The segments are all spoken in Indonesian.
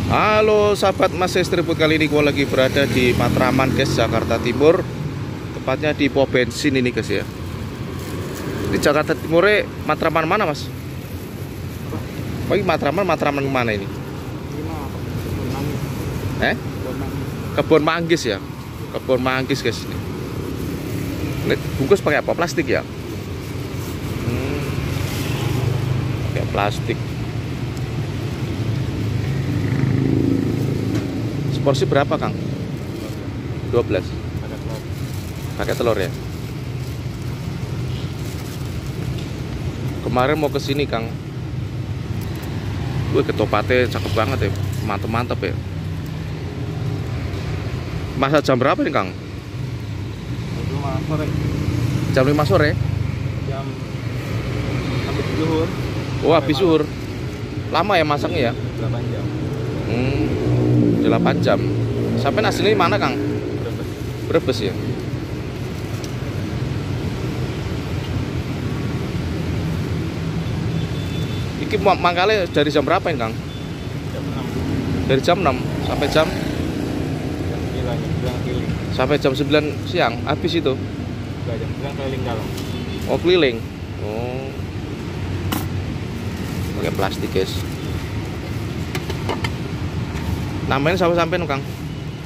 Halo sahabat Mas Sestribut, kali ini gue lagi berada di Matraman guys, Jakarta Timur. Tepatnya di pom bensin ini guys ya. Di Jakarta Timurnya Matraman mana mas? Oh ini Matraman mana ini? Kebun Manggis ya. Kebun Manggis guys. Ini bungkus pakai apa? Plastik ya? Pakai plastik. Porsi berapa Kang? 12. Pakai telur ya. Kemarin mau ke sini Kang. Ketopatnya cakep banget ya. Mantep ya. Masa jam berapa nih Kang? Jam 5 sore. Jam habis zuhur. Oh habis zuhur. Lama ya masaknya ya? 8 jam. 8 jam. Sampai aslinya mana Kang? Brebes ya. Iki mangkale dari jam berapa ini Kang? Jam 6. Dari jam 6 sampai jam keliling. Sampai jam 9 siang habis itu. Jam keliling dalam. Oh keliling. Oh. Pakai plastik guys. Namanya sampai Kang?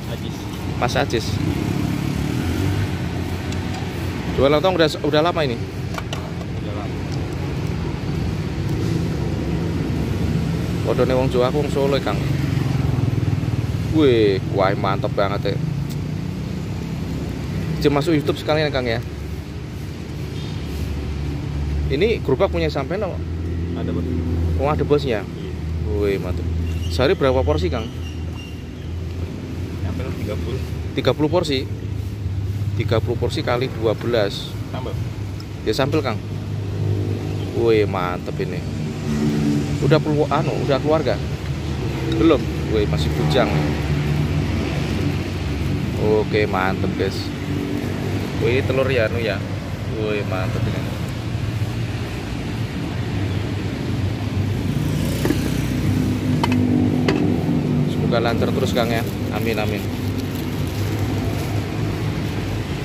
Ajis. Mas Ajis. Jual lontong udah lama ini? Udah lama. Kodone wong Jawa, wong Solo Kang. Wih, wah mantep banget ya. Cuma masuk YouTube sekalian Kang ya. Ini gerobak punya sampean no? Ada bos. Oh ada bosnya. Iya. Wih mantep. Sehari berapa porsi Kang? 30 porsi. 30 porsi kali 12. Sambal. Ya sambal Kang. Wih mantep ini. Udah keluarga? Belum. Wih masih bujang. Oke mantep guys. Wih telur ya ya. Wih mantep ini. Semoga lancar terus Kang ya. Amin.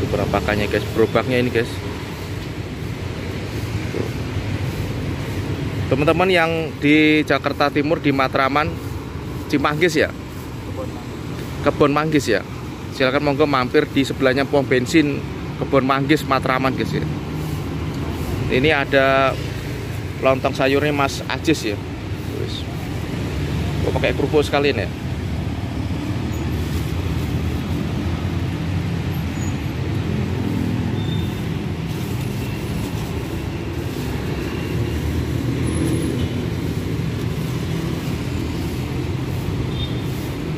Berapa pakannya guys, gerobaknya ini guys. Teman-teman yang di Jakarta Timur di Matraman Cimanggis ya, Kebun Manggis ya, silakan monggo mampir di sebelahnya pom bensin Kebun Manggis Matraman guys ya. Ini ada lontong sayurnya Mas Ajis ya. Pakai kerupuk sekalian ya.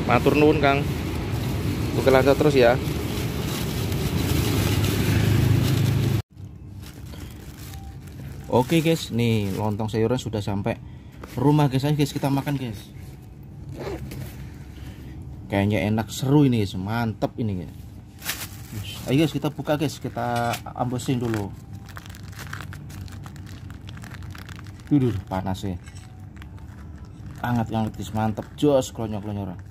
Matur nuwun Kang. Semoga lancar terus ya. Oke guys, nih lontong sayurnya sudah sampai rumah guys. Ayo guys kita makan guys. Kayaknya enak, seru ini guys, mantep ini guys. Ayo guys kita buka guys, kita ambesin dulu. Panas ya. Hangat guys, mantep, jos klonyor-klonyor.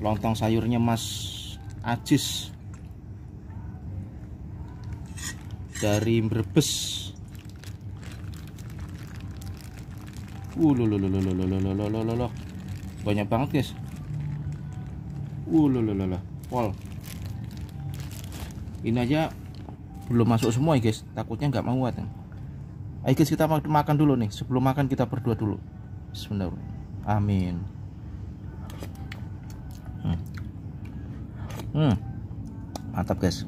Lontong sayurnya Mas Ajis dari Brebes. Banyak banget guys. Pol. Ini aja belum masuk semua ya guys. Takutnya nggak mau ya. Ayo guys kita makan dulu nih. Sebelum makan kita berdoa dulu. Bismillahirrahmanirrahim. Amin. Mantap guys.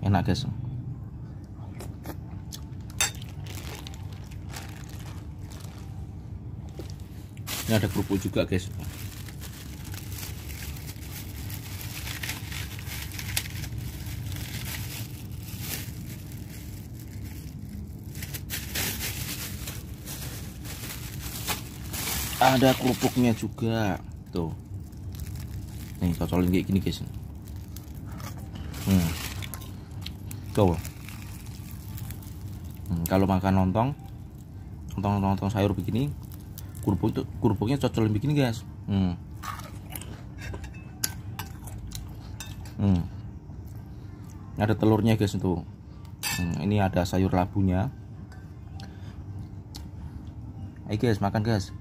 Enak guys. Ini ada kerupuk juga guys. Ada kerupuknya juga tuh. Nih cocolin kayak gini guys. Tuh. Kalau makan lontong sayur begini, kerupuknya cocolin begini guys. Ada telurnya guys tuh. Ini ada sayur labunya. Ayo guys, makan guys.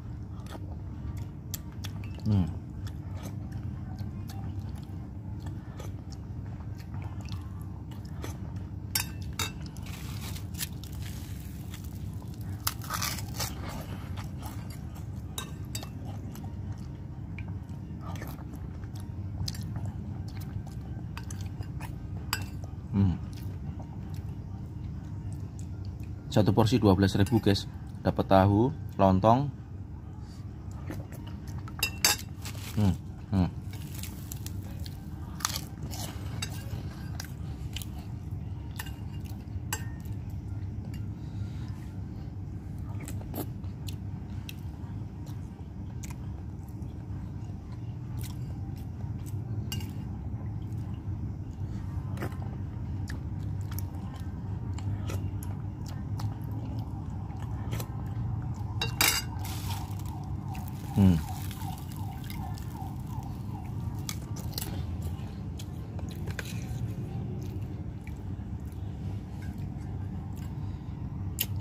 Satu porsi 12.000 guys. Dapat tahu, lontong.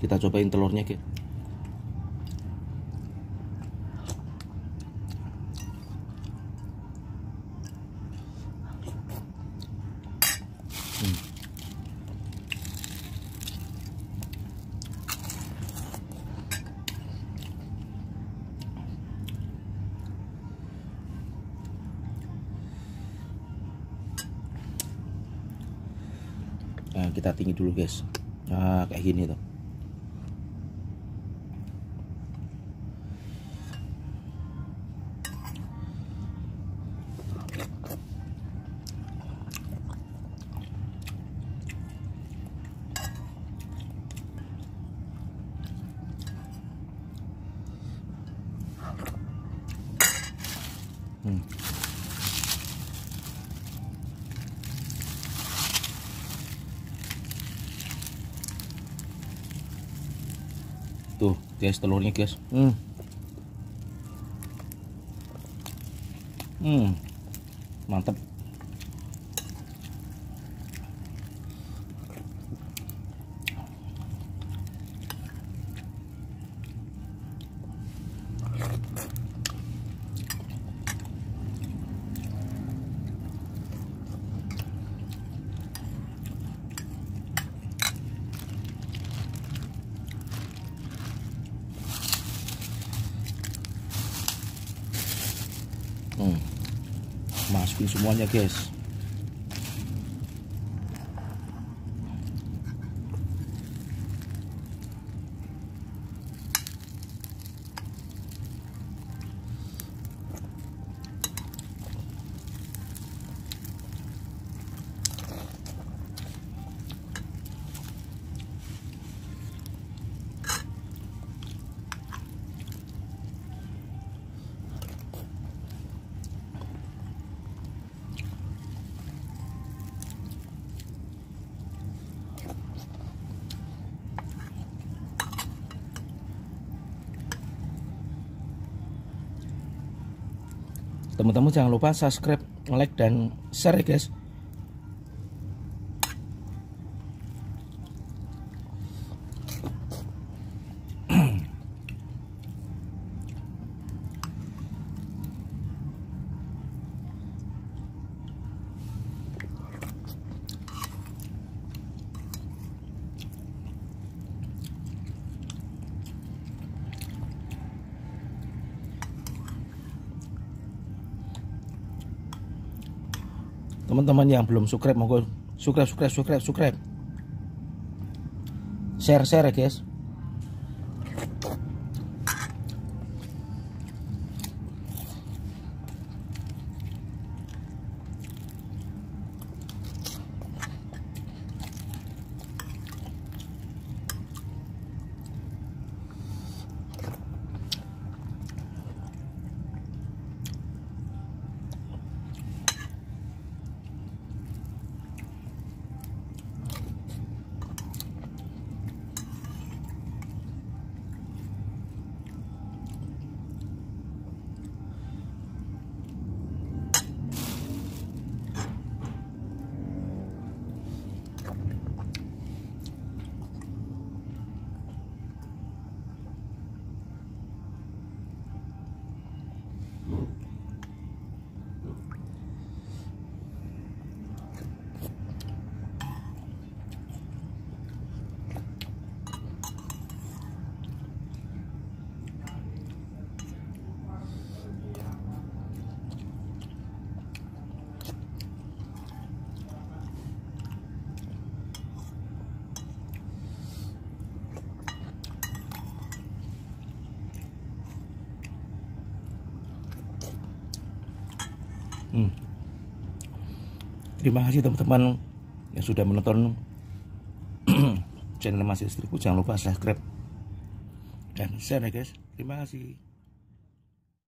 Kita cobain telurnya guys. Nah, kita tinggi dulu guys. Nah, kayak gini tuh. Tuh guys, telurnya guys. Mantap. Masukin semuanya guys. Teman-teman jangan lupa subscribe, like, dan share ya guys. Teman-teman yang belum subscribe, monggo subscribe. Share ya guys. Terima kasih teman-teman yang sudah menonton channel Mas Istriku. Jangan lupa subscribe dan share ya guys. Terima kasih.